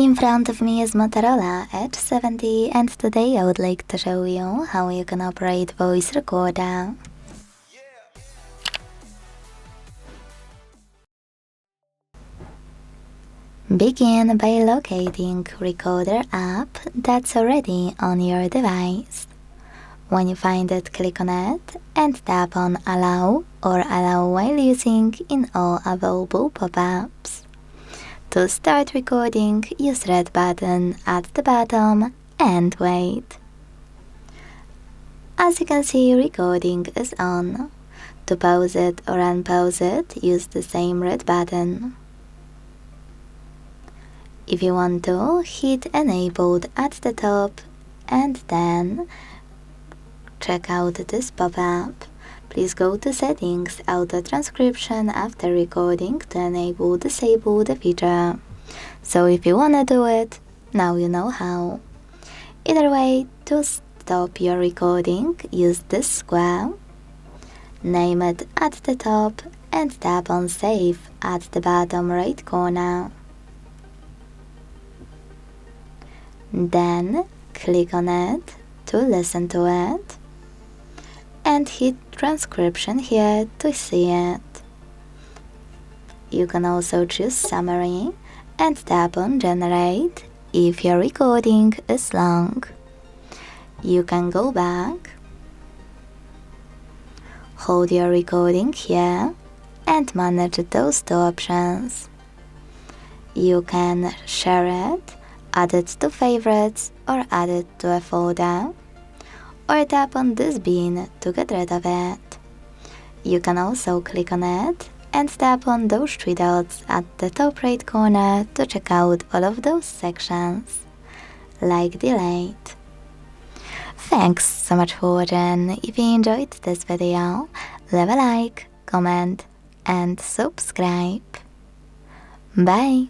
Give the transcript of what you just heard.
In front of me is Motorola Edge 70, and today I would like to show you how you can operate voice recorder. Begin by locating Recorder app that's already on your device. When you find it, click on it and tap on Allow or Allow while using in all available pop-ups. To start recording, use red button at the bottom and wait. As you can see, recording is on. To pause it or unpause it, use the same red button. If you want to, hit Enabled at the top and then check out this pop-up. Please go to Settings, Auto Transcription after recording to disable the feature. So if you wanna do it, now you know how. Either way, to stop your recording, use this square, name it at the top and tap on Save at the bottom right corner. Then click on it to listen to it and hit transcription here to see it. You can also choose summary and tap on generate if your recording is long. You can go back, hold your recording here and manage those two options. You can share it, add it to favorites or add it to a folder, or tap on this bin to get rid of it. You can also click on it and tap on those three dots at the top right corner to check out all of those sections, like delete. Thanks so much for watching. If you enjoyed this video, leave a like, comment and subscribe. Bye!